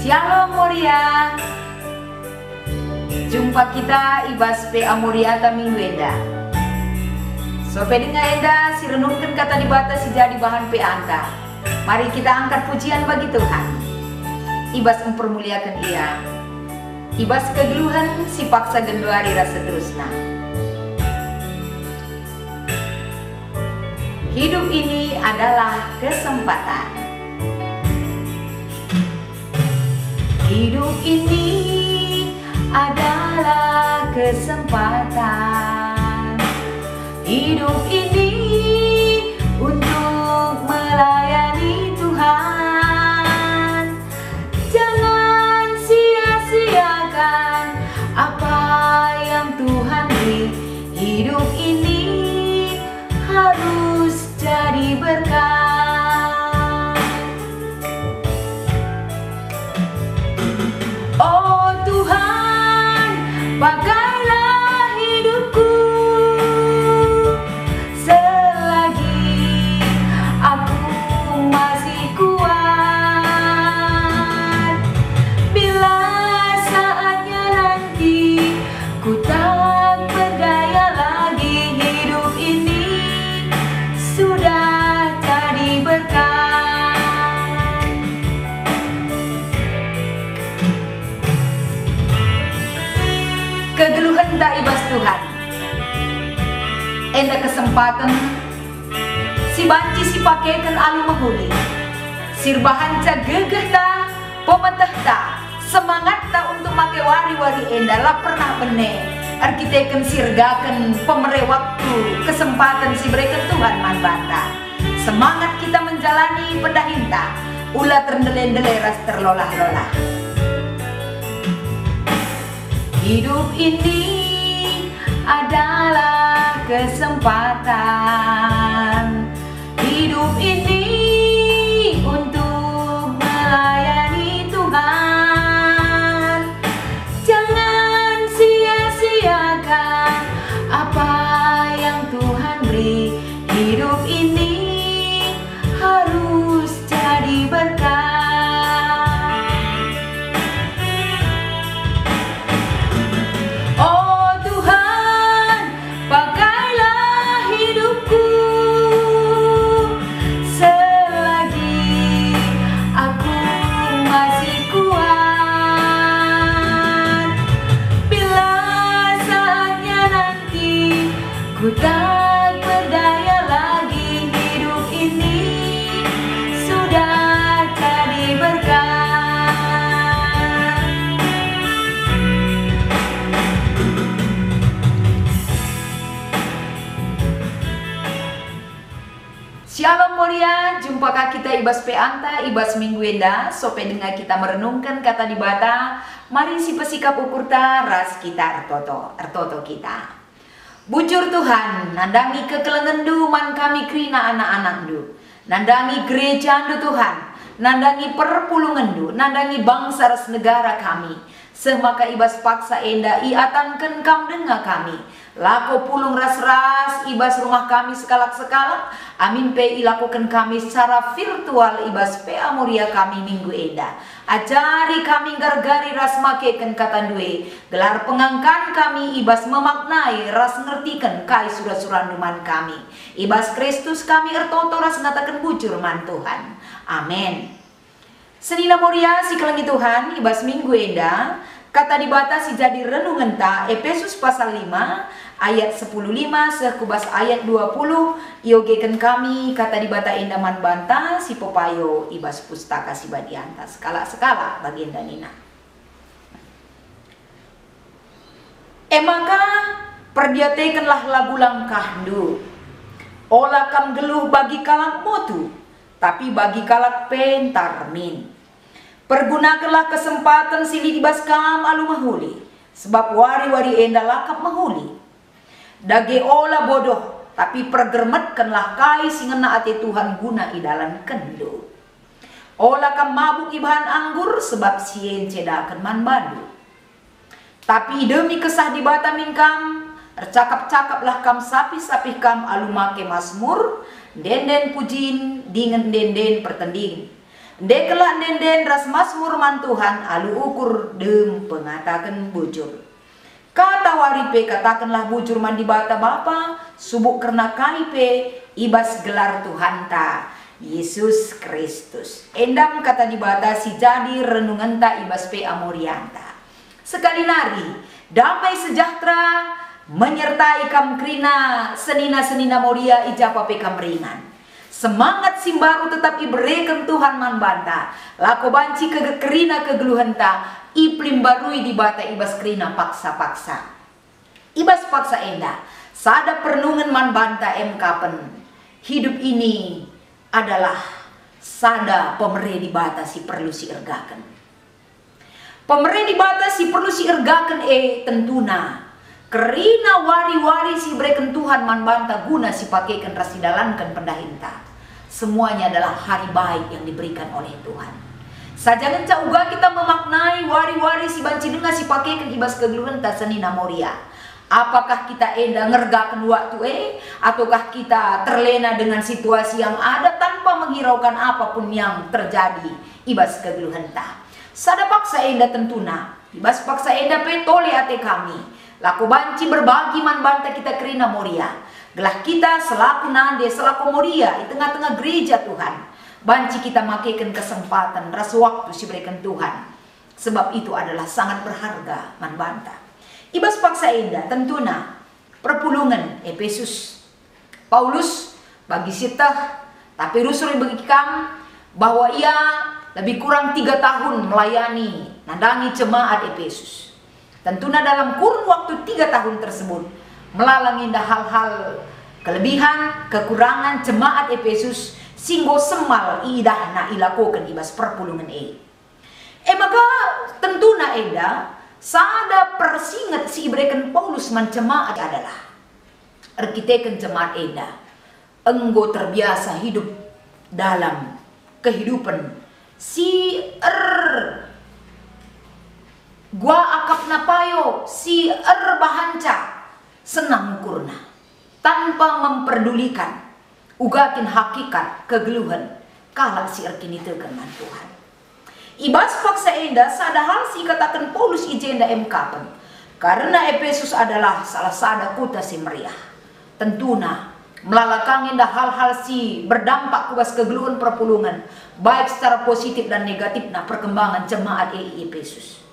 Shalom Moria. Jumpa kita ibas PA Moriata minggu enda. Sope dengan enda si renungkan kata dibata si jadi bahan PA anta. Mari kita angkat pujian bagi Tuhan. Ibas mempermuliakan Ia. Ibas kegeluhan si paksa genduari rasa terusna. Hidup ini adalah kesempatan. Hidup ini adalah kesempatan. Hidup ini untuk melayani Tuhan. Jangan sia-siakan apa yang Tuhan beri. Hidup ini harus jadi berkat. Oh Tuhan, pakailah hidupku selagi aku masih kuat. Bila saatnya nanti ku tak berdaya lagi, hidup ini sudah jadi berkat. Kegeluhan tak ibas Tuhan. Enda kesempatan si banci si pakaikan alu mahuli. Sirbahan ca gegeh ta, pemeteh ta, semangat ta untuk make wari-wari enda lah pernah bene. Arkiteken sirgakan pemere waktu, kesempatan si berikan Tuhan manbata. Semangat kita menjalani pendahinta, ulah terdele-dele ras terlolah-lolah. Hidup ini adalah kesempatan. Hidup ini untuk melayani Tuhan. Jangan sia-siakan apa yang Tuhan beri. Hidup ini harus jadi berkat. Oh Tuhan, pakailah hidupku selagi aku masih kuat. Bila saatnya nanti ku tak berdaya lagi, hidup ini sudah jadi berkat. Shalom Moria, jumpakah kita ibas peanta, ibas minggu enda, sope dengan kita merenungkan kata dibata, mari si pesikap ukur ta, ras kita ertoto kita. Bujur Tuhan, nandangi kekelengendu man kami krina anak-anakdu, nandangi gereja andu Tuhan, nandangi perpulungandu, nandangi bangsa ras negara kami, semaka ibas paksa enda iatankan kam denga kami. Lako pulung ras-ras ibas rumah kami sekalak-sekalak. Amin pe ilakukan kami secara virtual ibas PA Moria kami minggu enda. Ajari kami gargari ras makekan kata due. Gelar pengangkan kami ibas memaknai ras ngertikan kai surat-surat duman kami. Ibas Kristus kami ertoto ras ngatakan bujur man Tuhan. Amin. Senina Moria si kelengi Tuhan ibas minggu enda. Kata dibatasi jadi renungan ta Efesus pasal 5 ayat 10:5 sekubas ayat 20 iogekan kami kata dibata endaman banta si popayo ibas pustaka si badianta skala-skala bagian danina. Maka perdiatekanlah lagu langkahdu. Olah kam geluh bagi kalak motu, tapi bagi kalak pentarmin. Pergunakanlah kesempatan sili dibas kam alu mahuli, sebab wari-wari enda lakap mahuli. Dage olah bodoh, tapi pergermetkanlah kai singena ate Tuhan guna idalan kendo. Olah kam mabuk ibahan anggur, sebab sien cedakan man badu. Tapi demi kesah dibata mingkam, tercakap-cakaplah kam sapi-sapi kam alu make masmur, denden pujin, dingen denden pertanding. Dekelak denden ras masmur man Tuhan alu ukur dem pengatakan bujur. Kata waripe katakanlah bujur man di bata bapa subuk karena kaipe ibas gelar Tuhan ta Yesus Kristus. Endam kata di bata si jadi renungan ta ibas pe amorianta. Sekali nari damai sejahtera menyertai kam krina senina moria ijapa pe kam ringan. Semangat simbaru tetap iberikan Tuhan man banta. Lako banci kegerina kegeluhenta. Iplim barui di bata ibas krina paksa-paksa. Ibas paksa enda. Sada pernungan man banta kapen. Hidup ini adalah sada pemere di bata si perlu si ergakan. Pemere di bata si perlu si ergakan tentuna. Kerina wari-wari si berikan Tuhan man banta guna si pakaikan rasidalankan pendahinta. Semuanya adalah hari baik yang diberikan oleh Tuhan. Sajangan cauga kita memaknai wari-wari si banci dengar si pakaikan ibas kegeluhan ta senina moria. Apakah kita enda ngergakan waktu ataukah kita terlena dengan situasi yang ada tanpa menghiraukan apapun yang terjadi ibas kegeluhan ta. Sada paksa enda tentuna. Ibas paksa enda petole ate kami. Laku banci berbagi man banta kita kerina moria. Gelah kita selaku nande, selaku moria di tengah-tengah gereja Tuhan. Banci kita makaikan kesempatan, rasa waktu si berikan Tuhan. Sebab itu adalah sangat berharga man banta. Ibas paksa indah tentuna perpulungan Efesus. Paulus bagi sitah, tapi rusul bagi kam bahwa ia lebih kurang 3 tahun melayani nandangi jemaat Efesus. Tentuna dalam kurun waktu 3 tahun tersebut melalangi hal-hal kelebihan, kekurangan jemaat Efesus singgo semal idahna ilakokan ibas perpulungan maka tentuna eda sada persingat si ibrekan Paulus man jemaat adalah arkiteken jemaat eda enggo terbiasa hidup dalam kehidupan si gua akap napayo si bahanca senang kurna tanpa memperdulikan ugakin hakikat kegeluhan kalak si erkini tekenan Tuhan. Ibas paksa enda sada hal si katakan Paulus ijenda kapen karena Efesus adalah salah sada kota si meriah. Tentuna melalakang enda hal-hal si berdampak kubas kegeluhan perpulungan baik secara positif dan negatif na perkembangan jemaat Efesus.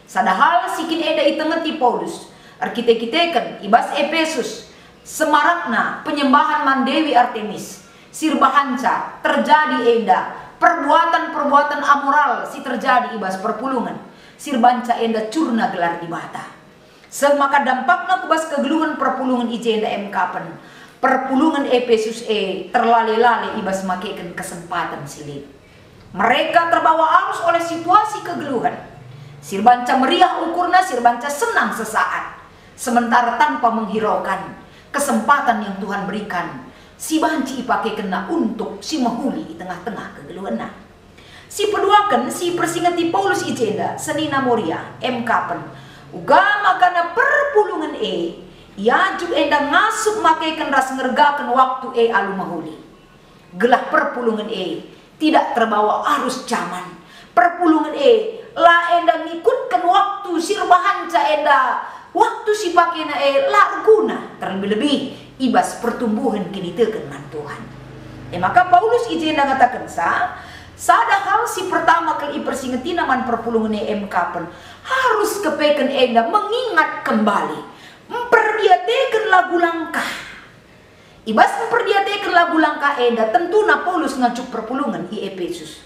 Sada hal si kin enda itengeti Paulus arkitek-kiteken ibas Efesus semarakna penyembahan mandewi Artemis sirbahanca terjadi enda perbuatan-perbuatan amoral si terjadi ibas perpulungan sirbanca enda curna gelar di bata semaka dampakna kubas kegeluhan perpulungan ijenda kapen perpulungan Efesus terlale-lale ibas makaikan kesempatan silit mereka terbawa arus oleh situasi kegeluhan sirbanca meriah ukurna sirbanca senang sesaat sementara tanpa menghiraukan kesempatan yang Tuhan berikan si banci ipake kena untuk si mahuli di tengah-tengah kegeluhan. Si peduakan si persingati Paulus ijenda senina moria kapen uga makana perpulungan ia juga enda ngasup makaikan ras ngergakan waktu alu mahuli gelah perpulungan tidak terbawa arus zaman perpulungan la enda ngikutkan waktu sirbahanca enda waktu si pakena la guna terlebih-lebih ibas pertumbuhan kini tekenan Tuhan. Maka Paulus ijenda ngatakan sada hal si pertama kali persingetina man perpulungan kapen harus kepeken enda mengingat kembali memperdiatekan lagu langkah. Ibas memperdiatekan lagu langkah enda tentuna Paulus ngacuk perpulungan Efesus.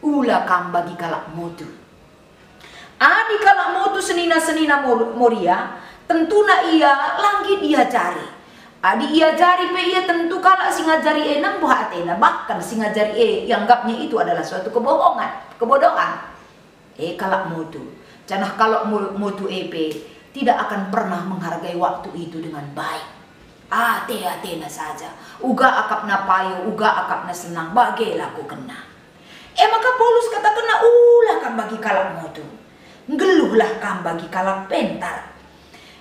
Ula kam bagi kalak mutu. Adi kalak mutu senina-senina moria tentuna ia langgi dia cari. Adi ia jari pe ia tentu kalak singajari enam buah atena bahkan singajari yang anggapnya itu adalah suatu kebodohan. Kalak mutu. Canah kalak mutu tidak akan pernah menghargai waktu itu dengan baik. Atena saja. Uga akap na payo, uga akap na senang bagai laku kena. Maka Paulus katakan ulah kan bagi kalak mutu. Ngeluhlah kam bagi kalak pentar.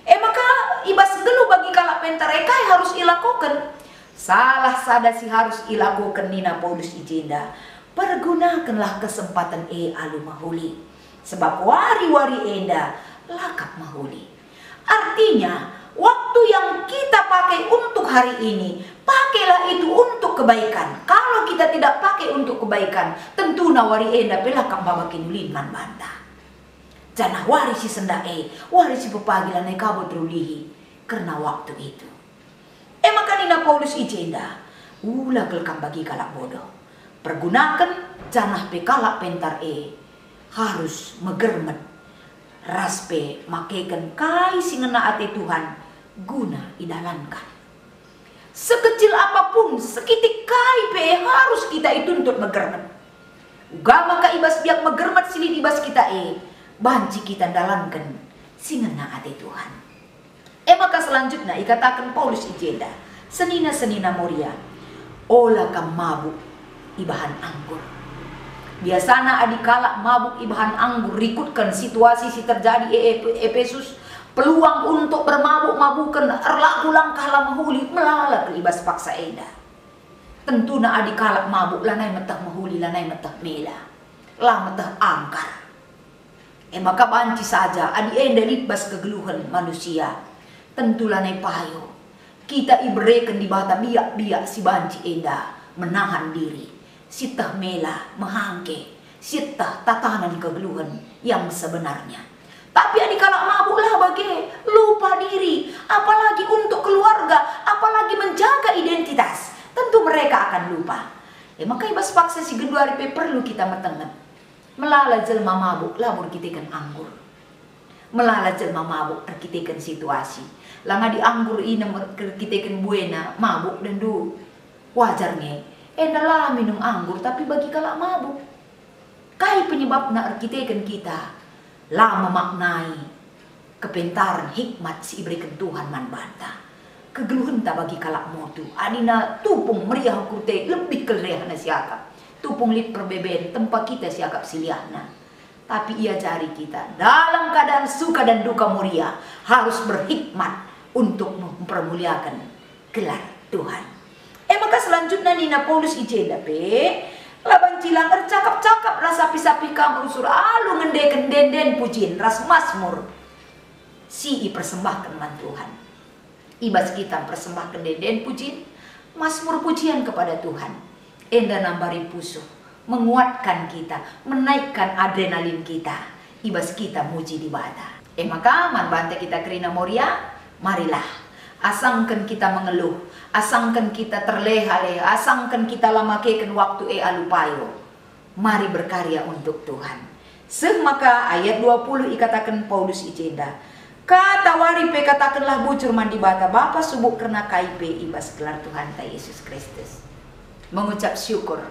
Maka ibas geluh bagi kalak pentar kai harus ilakukan. Salah sada si harus ilakukan nina Paulus ijenda. Pergunakanlah kesempatan alu mahuli. Sebab wari-wari enda lakap mahuli. Artinya, waktu yang kita pakai untuk hari ini, pakailah itu untuk kebaikan. Kalau kita tidak pakai untuk kebaikan, tentu wari enda pelakam babakin linman bantah. Janah wari si sendae, wari si pepagilan kabut rulihi. Karena waktu itu. Makanina Paulus ijenda, ulah kelkam bagi kalak bodoh. Pergunakan janah pekalak pentar harus megermet raspe makaikan kai singena ate Tuhan guna idalankan. Sekecil apapun sekitik kai harus kita ituntut megermet. Uga maka ibas biak megermet silin ibas kita banci kita dalankan singena ate Tuhan. Maka selanjutnya ikatakan Paulus ijenda senina Moria olah kam mabuk ibahan anggur. Biasana adikala mabuk ibahan anggur rikutkan situasi si terjadi Efesus peluang untuk bermabuk-mabukan erlaku langkah mahuli melala ke ibas paksa eda. Tentuna adikala mabuk lanai metah mahuli lanai metah mela lah metah angkar. Maka banci saja adi enda libas kegeluhan manusia tentu lanai payo kita ibreken di bata biak-biak si banci enda menahan diri. Sitah mela mehangke, sitah tatanan kegeluhan yang sebenarnya. Tapi adikala mabuklah bagi lupa diri, apalagi untuk keluarga, apalagi menjaga identitas. Tentu mereka akan lupa. Maka ibas paksa si genduari perlu kita metenget. Melala jelma mabuk, labur kitikan anggur. Melala jelma mabuk, kitikan situasi. Langa di anggur ini kitikan buena, mabuk dan du. Wajarnya. Endalah minum anggur tapi bagi kalak mabuk. Kai penyebabna arkiteken kita lah memaknai kepentaran hikmat si iberikan Tuhan man banta. Kegeluhan tak bagi kalak motu. Adina tupung meriah kurte lebih kelihana siakap. Tupung lit perbeben tempat kita siakap siliahna. Tapi ia jari kita dalam keadaan suka dan duka muria harus berhikmat untuk mempermuliakan gelar Tuhan. Maka selanjutnya Nina Paulus ijenda laban cilang cakap-cakap rasa sapi-sapi kamu usur alu ngendeken denden pujian ras masmur si persembahkan man Tuhan. Ibas kita persembahkan denden pujian masmur pujian kepada Tuhan. Enda nambari pusuh menguatkan kita, menaikkan adrenalin kita. Ibas kita muji di bata. Maka man bante kita kerina Moria, marilah asangkan kita mengeluh, asangkan kita terleha-leha, asangkan kita lamakekan waktu alupayo. Mari berkarya untuk Tuhan. Maka ayat 20 ikatakan Paulus ijenda. Kata wari katakanlah bucur mandi bata Bapa subuk karena kaipe ibas gelar Tuhan ta Yesus Kristus. Mengucap syukur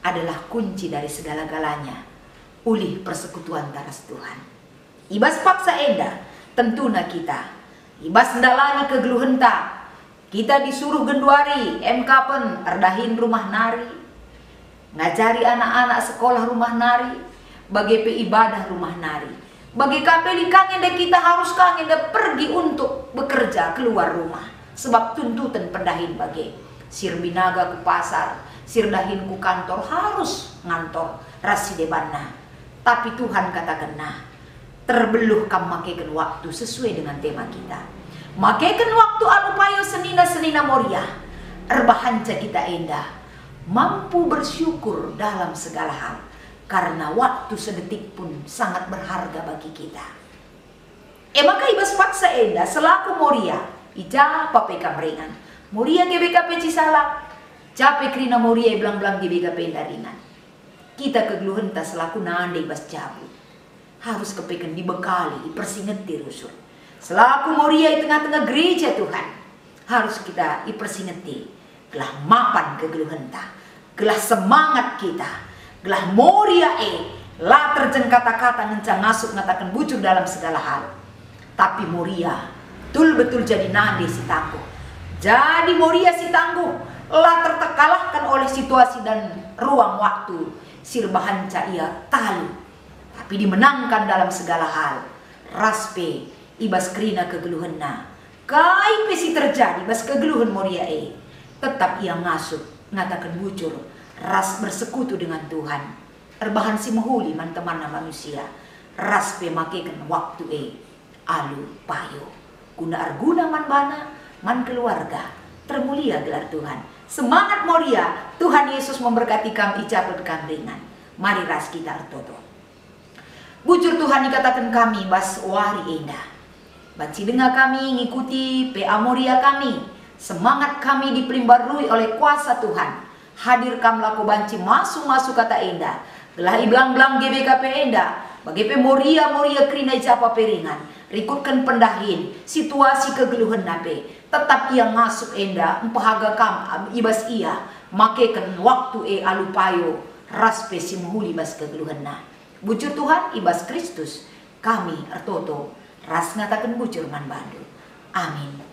adalah kunci dari segala-galanya. Ulih persekutuan taras Tuhan. Ibas paksa enda tentuna kita. Ibas ndalani kegeluhan tak. Kita disuruh genduari, kapan erdahin rumah nari. Ngajari anak-anak sekolah rumah nari. Bagi ibadah rumah nari. Bagi kapeli kangen dan kita harus kangen dan pergi untuk bekerja keluar rumah. Sebab tuntutan pendahin bagi. Sir binaga ke pasar, sir dahin ku kantor harus ngantor rasi debanna. Tapi Tuhan katakan terbeluh kam makekan waktu sesuai dengan tema kita. Makekan waktu alupayo senina Moria. Erbahanca kita endah. Mampu bersyukur dalam segala hal. Karena waktu sedetik pun sangat berharga bagi kita. Maka ibas paksa endah selaku Moria. Ija papeka meringan. Moria GBKP Cisalak. Cape krina Moria belang-belang GBKP ringan. Kita kegeluhan ta selaku nanda ibas cabut. Harus kepekan dibekali, dipersingeti rusul. Selaku Moria di tengah-tengah gereja Tuhan. Harus kita dipersingeti. Gelah mapan kegeluhan ta. Gelah semangat kita. Gelah Moria lah terjeng kata-kata ngencang ngasuk ngatakan bucur dalam segala hal. Tapi Moria betul-betul jadi nande si tangguh. Jadi Moria si tangguh lah terkalahkan oleh situasi dan ruang waktu. Sirbahanca ia talu. Tapi dimenangkan dalam segala hal. Raspe ibas krina kegeluhenna. Kaipe si terjadi bas kegeluhan Moria tetap ia ngasuk ngatakan bucur ras bersekutu dengan Tuhan. Erbahan si mahuli man teman manusia. Ras pemakekan waktu alu payo. Guna arguna man bana, man keluarga. Termulia gelar Tuhan. Semangat Moria, Tuhan Yesus memberkati kami icapet ringan. Mari ras kita artoto. Bujur Tuhan dikatakan kami bas wari endah. Banci dengar kami ngikuti PA Moria kami. Semangat kami dipelimbarui oleh kuasa Tuhan. Hadir kam laku banci masuk kata endah. Gelah iblang-blang GBKP endah. Bagi Moria krina japa peringan. Rikutkan pendahin situasi kegeluhan nape. Tetap ia masuk endah. Empahaga kam ibas ia. Makekan waktu alupayo. Raspe si muhuli bas kegeluhan na. Bujur Tuhan ibas Kristus. Kami artoto. Ras ngatakan bujur man bandu. Amin.